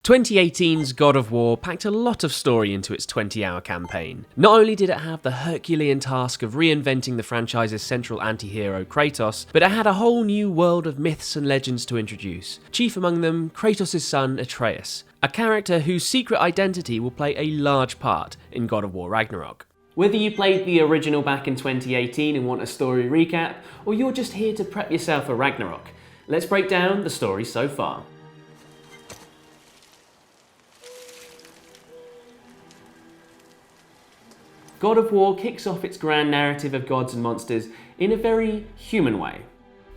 2018's God of War packed a lot of story into its 20-hour campaign. Not only did it have the Herculean task of reinventing the franchise's central anti-hero Kratos, but it had a whole new world of myths and legends to introduce. Chief among them, Kratos' son Atreus, a character whose secret identity will play a large part in God of War Ragnarok. Whether you played the original back in 2018 and want a story recap, or you're just here to prep yourself for Ragnarok, let's break down the story so far. God of War kicks off its grand narrative of gods and monsters in a very human way.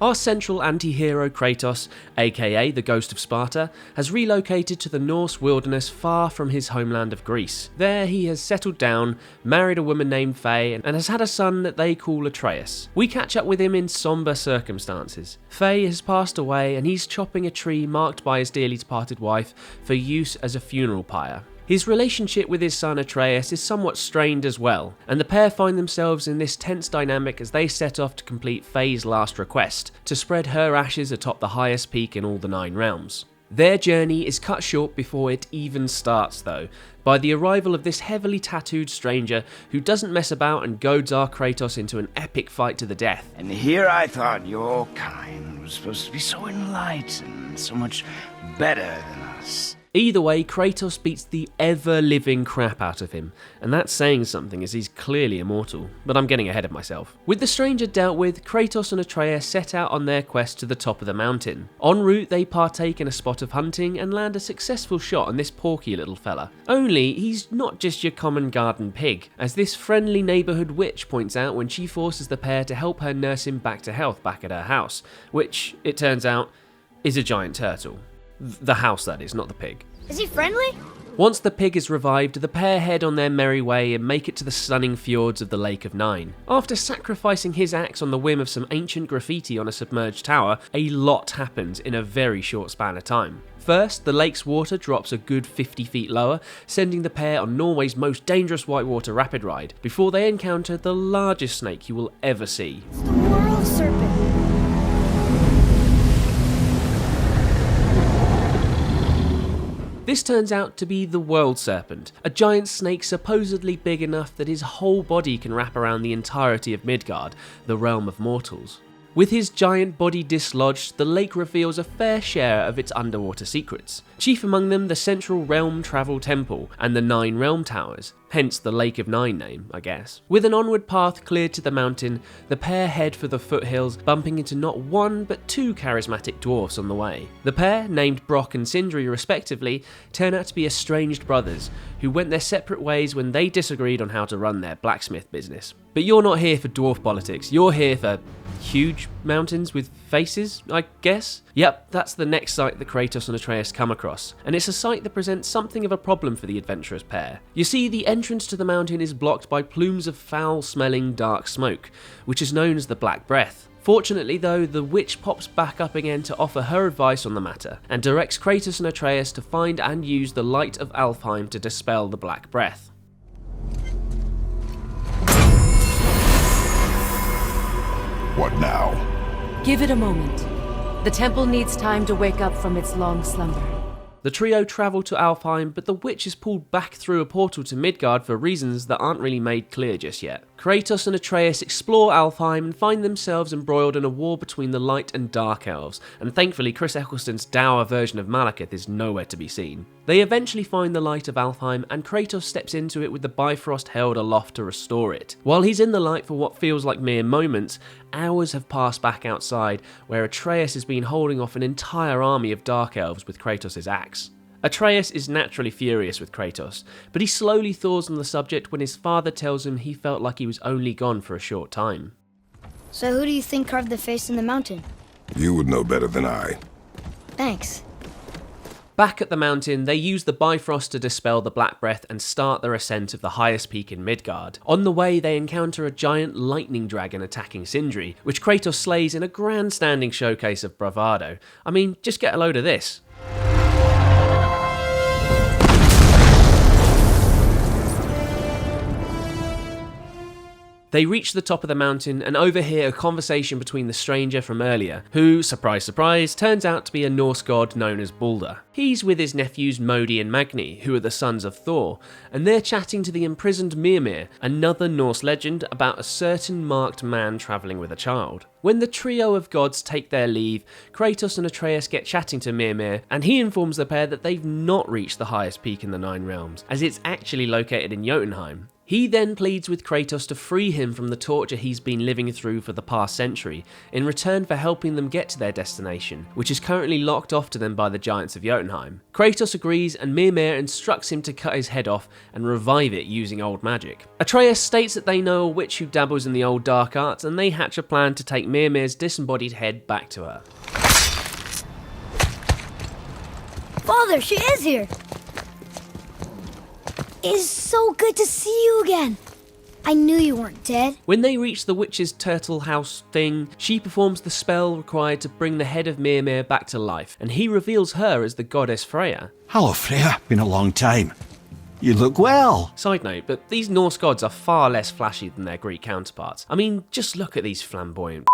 Our central anti-hero Kratos, aka the Ghost of Sparta, has relocated to the Norse wilderness far from his homeland of Greece. There he has settled down, married a woman named Faye, and has had a son that they call Atreus. We catch up with him in sombre circumstances. Faye has passed away and he's chopping a tree marked by his dearly departed wife for use as a funeral pyre. His relationship with his son Atreus is somewhat strained as well, and the pair find themselves in this tense dynamic as they set off to complete Faye's last request, to spread her ashes atop the highest peak in all the 9 realms. Their journey is cut short before it even starts though, by the arrival of this heavily tattooed stranger who doesn't mess about and goads our Kratos into an epic fight to the death. And here I thought your kind was supposed to be so enlightened, so much better than us. Either way, Kratos beats the ever-living crap out of him, and that's saying something as he's clearly immortal, but I'm getting ahead of myself. With the stranger dealt with, Kratos and Atreus set out on their quest to the top of the mountain. En route, they partake in a spot of hunting and land a successful shot on this porky little fella. Only, he's not just your common garden pig, as this friendly neighbourhood witch points out when she forces the pair to help her nurse him back to health back at her house, which, it turns out, is a giant turtle. The house, that is, not the pig. Is he friendly? Once the pig is revived, the pair head on their merry way and make it to the stunning fjords of the Lake of Nine. After sacrificing his axe on the whim of some ancient graffiti on a submerged tower, a lot happens in a very short span of time. First, the lake's water drops a good 50 feet lower, sending the pair on Norway's most dangerous whitewater rapid ride, before they encounter the largest snake you will ever see. It's the world serpent. This turns out to be the World Serpent, a giant snake supposedly big enough that his whole body can wrap around the entirety of Midgard, the realm of mortals. With his giant body dislodged, the lake reveals a fair share of its underwater secrets. Chief among them, the central realm travel temple and the 9 realm towers, hence the Lake of Nine name, I guess. With an onward path cleared to the mountain, the pair head for the foothills, bumping into not one but 2 charismatic dwarfs on the way. The pair, named Brock and Sindri respectively, turn out to be estranged brothers who went their separate ways when they disagreed on how to run their blacksmith business. But you're not here for dwarf politics, you're here for huge mountains with faces, I guess? Yep, that's the next site that Kratos and Atreus come across, and it's a site that presents something of a problem for the adventurous pair. You see, the entrance to the mountain is blocked by plumes of foul-smelling dark smoke, which is known as the Black Breath. Fortunately though, the witch pops back up again to offer her advice on the matter, and directs Kratos and Atreus to find and use the Light of Alfheim to dispel the Black Breath. What now? Give it a moment. The temple needs time to wake up from its long slumber. The trio travel to Alfheim, but the witch is pulled back through a portal to Midgard for reasons that aren't really made clear just yet. Kratos and Atreus explore Alfheim and find themselves embroiled in a war between the light and dark elves, and thankfully Chris Eccleston's dour version of Malekith is nowhere to be seen. They eventually find the Light of Alfheim, and Kratos steps into it with the Bifrost held aloft to restore it. While he's in the light for what feels like mere moments, hours have passed back outside, where Atreus has been holding off an entire army of dark elves with Kratos' axe. Atreus is naturally furious with Kratos, but he slowly thaws on the subject when his father tells him he felt like he was only gone for a short time. So who do you think carved the face in the mountain? You would know better than I. Thanks. Back at the mountain, they use the Bifrost to dispel the Black Breath and start their ascent of the highest peak in Midgard. On the way, they encounter a giant lightning dragon attacking Sindri, which Kratos slays in a grandstanding showcase of bravado. I mean, just get a load of this. They reach the top of the mountain and overhear a conversation between the stranger from earlier, who, surprise surprise, turns out to be a Norse god known as Balder. He's with his nephews Modi and Magni, who are the sons of Thor, and they're chatting to the imprisoned Mimir, another Norse legend about a certain marked man travelling with a child. When the trio of gods take their leave, Kratos and Atreus get chatting to Mimir, and he informs the pair that they've not reached the highest peak in the Nine Realms, as it's actually located in Jotunheim. He then pleads with Kratos to free him from the torture he's been living through for the past century, in return for helping them get to their destination, which is currently locked off to them by the giants of Jotunheim. Kratos agrees, and Mimir instructs him to cut his head off and revive it using old magic. Atreus states that they know a witch who dabbles in the old dark arts, and they hatch a plan to take Mimir's disembodied head back to her. Father, she is here! It is so good to see you again. I knew you weren't dead. When they reach the witch's turtle house thing, she performs the spell required to bring the head of Mimir back to life, and he reveals her as the goddess Freya. Hello, Freya. Been a long time. You look well. Side note, but these Norse gods are far less flashy than their Greek counterparts. I mean, just look at these flamboyant...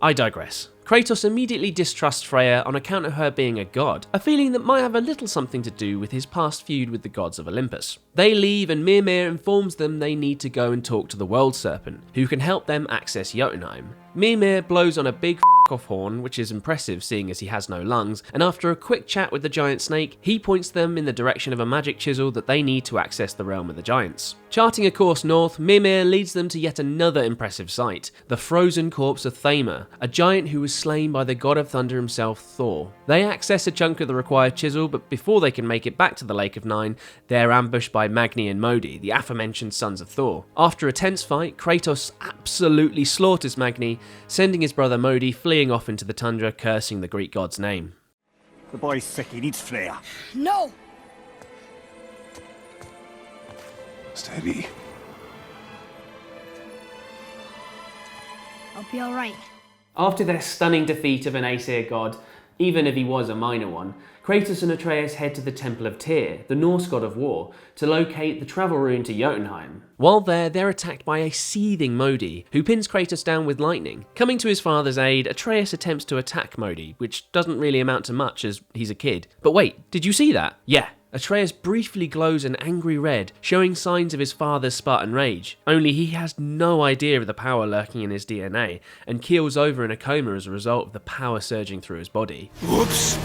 I digress. Kratos immediately distrusts Freya on account of her being a god, a feeling that might have a little something to do with his past feud with the gods of Olympus. They leave, and Mimir informs them they need to go and talk to the World Serpent, who can help them access Jotunheim. Mimir blows on a big off horn, which is impressive seeing as he has no lungs, and after a quick chat with the giant snake, he points them in the direction of a magic chisel that they need to access the realm of the giants. Charting a course north, Mimir leads them to yet another impressive sight, the frozen corpse of Thamur, a giant who was slain by the god of thunder himself, Thor. They access a chunk of the required chisel, but before they can make it back to the Lake of Nine, they're ambushed by Magni and Modi, the aforementioned sons of Thor. After a tense fight, Kratos absolutely slaughters Magni, sending his brother Modi fleeing off into the tundra, cursing the Greek god's name. The boy's sick. He needs Freya. No! Steady. I'll be alright. After their stunning defeat of an Aesir god, even if he was a minor one, Kratos and Atreus head to the Temple of Tyr, the Norse god of war, to locate the travel rune to Jotunheim. While there, they're attacked by a seething Modi, who pins Kratos down with lightning. Coming to his father's aid, Atreus attempts to attack Modi, which doesn't really amount to much as he's a kid. But wait, did you see that? Yeah. Atreus briefly glows an angry red, showing signs of his father's Spartan rage, only he has no idea of the power lurking in his DNA, and keels over in a coma as a result of the power surging through his body. Whoops.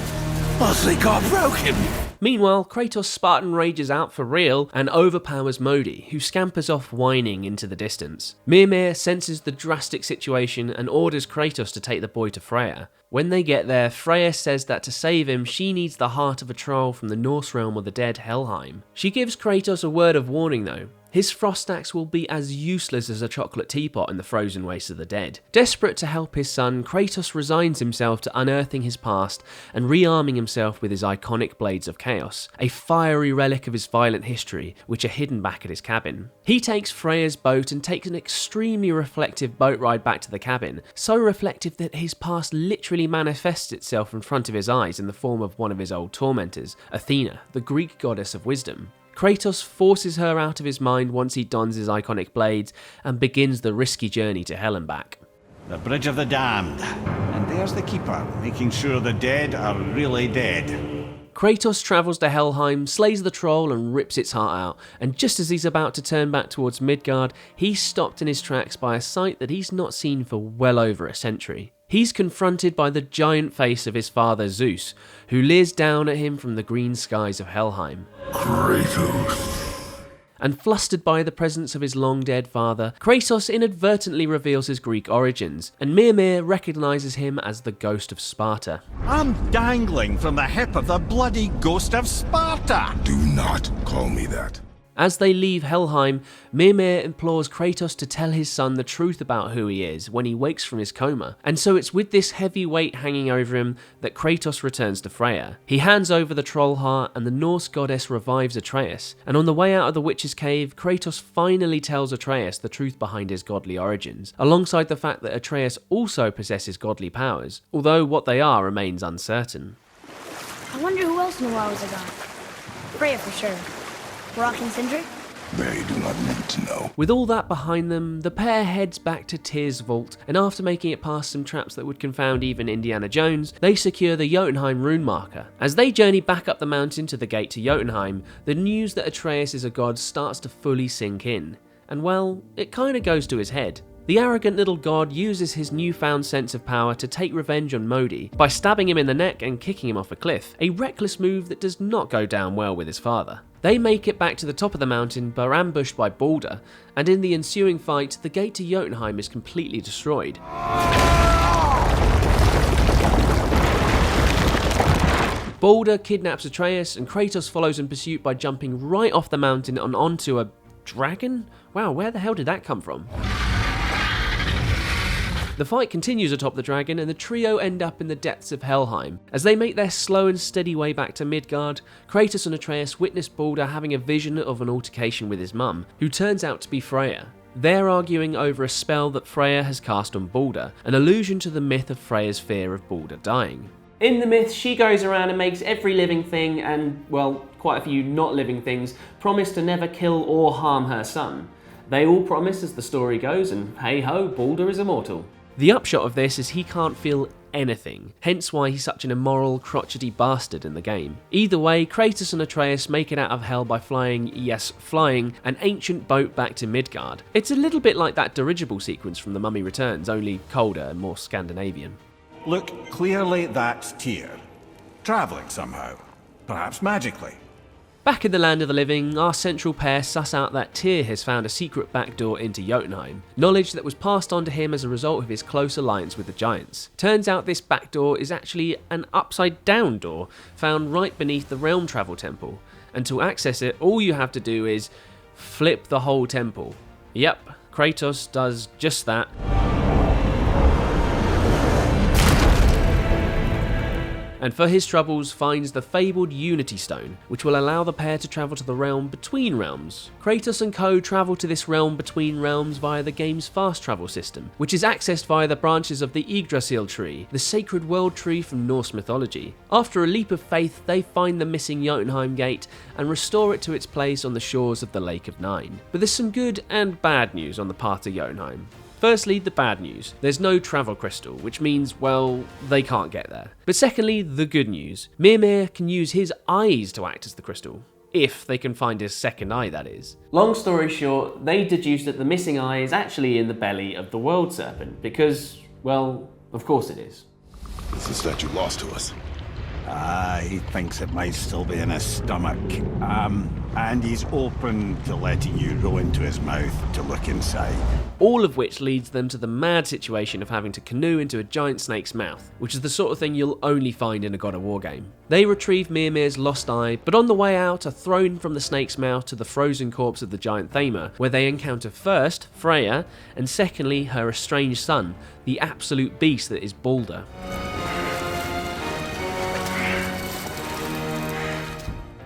I think I broke him. Meanwhile, Kratos' Spartan rages out for real and overpowers Modi, who scampers off whining into the distance. Mimir senses the drastic situation and orders Kratos to take the boy to Freya. When they get there, Freya says that to save him, she needs the heart of a troll from the Norse realm of the dead Helheim. She gives Kratos a word of warning though. His frost axe will be as useless as a chocolate teapot in the frozen wastes of the dead. Desperate to help his son, Kratos resigns himself to unearthing his past and rearming himself with his iconic Blades of Chaos, a fiery relic of his violent history, which are hidden back at his cabin. He takes Freya's boat and takes an extremely reflective boat ride back to the cabin, so reflective that his past literally manifests itself in front of his eyes in the form of one of his old tormentors, Athena, the Greek goddess of wisdom. Kratos forces her out of his mind once he dons his iconic blades and begins the risky journey to Hell and back. The Bridge of the Damned. And there's the Keeper, making sure the dead are really dead. Kratos travels to Helheim, slays the troll and rips its heart out, and just as he's about to turn back towards Midgard, he's stopped in his tracks by a sight that he's not seen for well over a century. He's confronted by the giant face of his father Zeus, who leers down at him from the green skies of Helheim. Kratos. And flustered by the presence of his long-dead father, Kratos inadvertently reveals his Greek origins, and Mimir recognises him as the ghost of Sparta. I'm dangling from the hip of the bloody ghost of Sparta. Do not call me that. As they leave Helheim, Mimir implores Kratos to tell his son the truth about who he is when he wakes from his coma, and so it's with this heavy weight hanging over him that Kratos returns to Freya. He hands over the troll heart and the Norse goddess revives Atreus, and on the way out of the witch's cave, Kratos finally tells Atreus the truth behind his godly origins, alongside the fact that Atreus also possesses godly powers, although what they are remains uncertain. I wonder who else knew I was a god. Freya for sure. Rock and Sindri? They do not need to know. With all that behind them, the pair heads back to Tyr's vault, and after making it past some traps that would confound even Indiana Jones, they secure the Jotunheim rune marker. As they journey back up the mountain to the gate to Jotunheim, the news that Atreus is a god starts to fully sink in. And well, it kinda goes to his head. The arrogant little god uses his newfound sense of power to take revenge on Modi by stabbing him in the neck and kicking him off a cliff, a reckless move that does not go down well with his father. They make it back to the top of the mountain but are ambushed by Balder, and in the ensuing fight, the gate to Jotunheim is completely destroyed. Balder kidnaps Atreus, and Kratos follows in pursuit by jumping right off the mountain and onto a dragon? Wow, where the hell did that come from? The fight continues atop the dragon, and the trio end up in the depths of Helheim. As they make their slow and steady way back to Midgard, Kratos and Atreus witness Balder having a vision of an altercation with his mum, who turns out to be Freya. They're arguing over a spell that Freya has cast on Balder, an allusion to the myth of Freya's fear of Balder dying. In the myth, she goes around and makes every living thing, and, well, quite a few not living things, promise to never kill or harm her son. They all promise as the story goes, and hey ho, Balder is immortal. The upshot of this is he can't feel anything, hence why he's such an immoral, crotchety bastard in the game. Either way, Kratos and Atreus make it out of hell by flying, yes, flying, an ancient boat back to Midgard. It's a little bit like that dirigible sequence from The Mummy Returns, only colder and more Scandinavian. Look, clearly that's Tyr. Travelling somehow. Perhaps magically. Back in the land of the living, our central pair suss out that Tyr has found a secret backdoor into Jotunheim, knowledge that was passed on to him as a result of his close alliance with the giants. Turns out this backdoor is actually an upside down door found right beneath the realm travel temple, and to access it all you have to do is flip the whole temple. Yep, Kratos does just that. And for his troubles finds the fabled Unity Stone, which will allow the pair to travel to the realm between realms. Kratos and co travel to this realm between realms via the game's fast travel system, which is accessed via the branches of the Yggdrasil tree, the sacred world tree from Norse mythology. After a leap of faith, they find the missing Jotunheim gate and restore it to its place on the shores of the Lake of Nine. But there's some good and bad news on the path to Jotunheim. Firstly, the bad news. There's no travel crystal, which means, well, they can't get there. But secondly, the good news. Mimir can use his eyes to act as the crystal. If they can find his second eye, that is. Long story short, they deduced that the missing eye is actually in the belly of the world serpent, because, well, of course it is. It's the statue lost to us. He thinks it might still be in his stomach. And he's open to letting you roll into his mouth to look inside. All of which leads them to the mad situation of having to canoe into a giant snake's mouth, which is the sort of thing you'll only find in a God of War game. They retrieve Mimir's lost eye, but on the way out are thrown from the snake's mouth to the frozen corpse of the giant Thamer, where they encounter first Freya, and secondly her estranged son, the absolute beast that is Balder.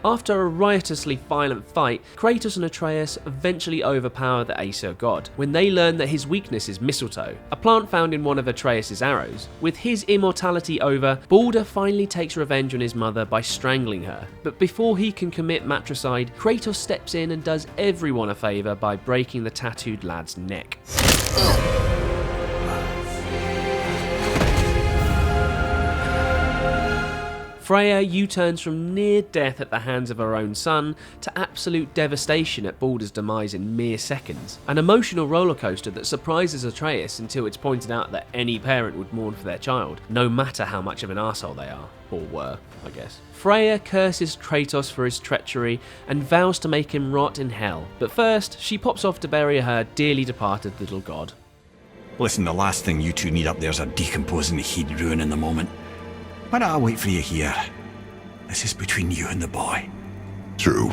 After a riotously violent fight, Kratos and Atreus eventually overpower the Aesir god, when they learn that his weakness is mistletoe, a plant found in one of Atreus' arrows. With his immortality over, Balder finally takes revenge on his mother by strangling her. But before he can commit matricide, Kratos steps in and does everyone a favour by breaking the tattooed lad's neck. Freya U-turns from near death at the hands of her own son to absolute devastation at Balder's demise in mere seconds. An emotional rollercoaster that surprises Atreus until it's pointed out that any parent would mourn for their child, no matter how much of an arsehole they are. Or were, I guess. Freya curses Kratos for his treachery and vows to make him rot in hell. But first, she pops off to bury her dearly departed little god. Listen, the last thing you two need up there's a decomposing heat ruining the moment. But I'll wait for you here. This is between you and the boy. True.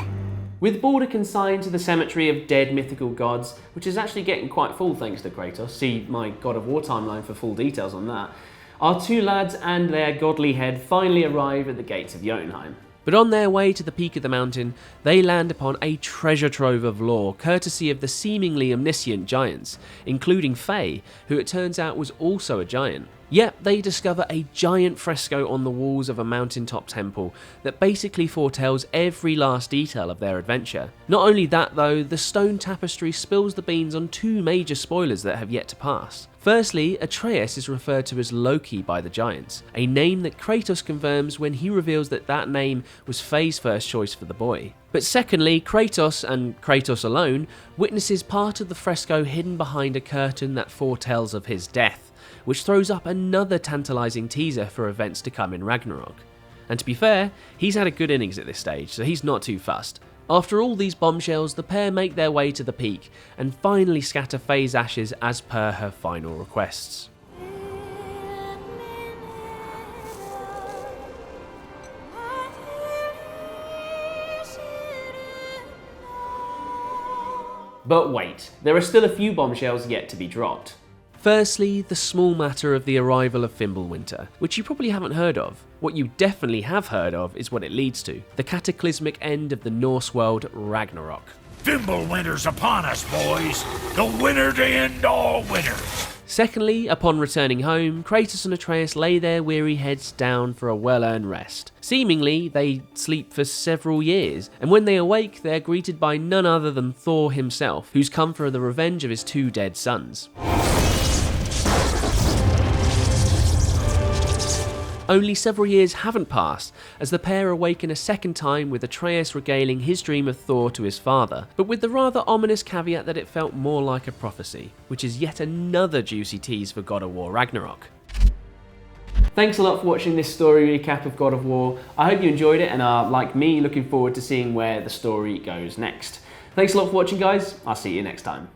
With Balder consigned to the cemetery of dead mythical gods, which is actually getting quite full thanks to Kratos, see my God of War timeline for full details on that, our two lads and their godly head finally arrive at the gates of Jotunheim. But on their way to the peak of the mountain, they land upon a treasure trove of lore, courtesy of the seemingly omniscient giants, including Faye, who it turns out was also a giant. Yet they discover a giant fresco on the walls of a mountaintop temple that basically foretells every last detail of their adventure. Not only that though, the stone tapestry spills the beans on two major spoilers that have yet to pass. Firstly, Atreus is referred to as Loki by the giants, a name that Kratos confirms when he reveals that that name was Faye's first choice for the boy. But secondly, Kratos, and Kratos alone, witnesses part of the fresco hidden behind a curtain that foretells of his death, which throws up another tantalising teaser for events to come in Ragnarok. And to be fair, he's had a good innings at this stage, so he's not too fussed. After all these bombshells, the pair make their way to the peak and finally scatter Faye's ashes as per her final requests. But wait, there are still a few bombshells yet to be dropped. Firstly, the small matter of the arrival of Fimbulwinter, which you probably haven't heard of. What you definitely have heard of is what it leads to, the cataclysmic end of the Norse world Ragnarok. Fimbulwinter's upon us, boys. The winner to end all winners. Secondly, upon returning home, Kratos and Atreus lay their weary heads down for a well-earned rest. Seemingly, they sleep for several years, and when they awake, they're greeted by none other than Thor himself, who's come for the revenge of his two dead sons. Only several years haven't passed as the pair awaken a second time with Atreus regaling his dream of Thor to his father, but with the rather ominous caveat that it felt more like a prophecy, which is yet another juicy tease for God of War Ragnarok. Thanks a lot for watching this story recap of God of War. I hope you enjoyed it and are, like me, looking forward to seeing where the story goes next. Thanks a lot for watching, guys. I'll see you next time.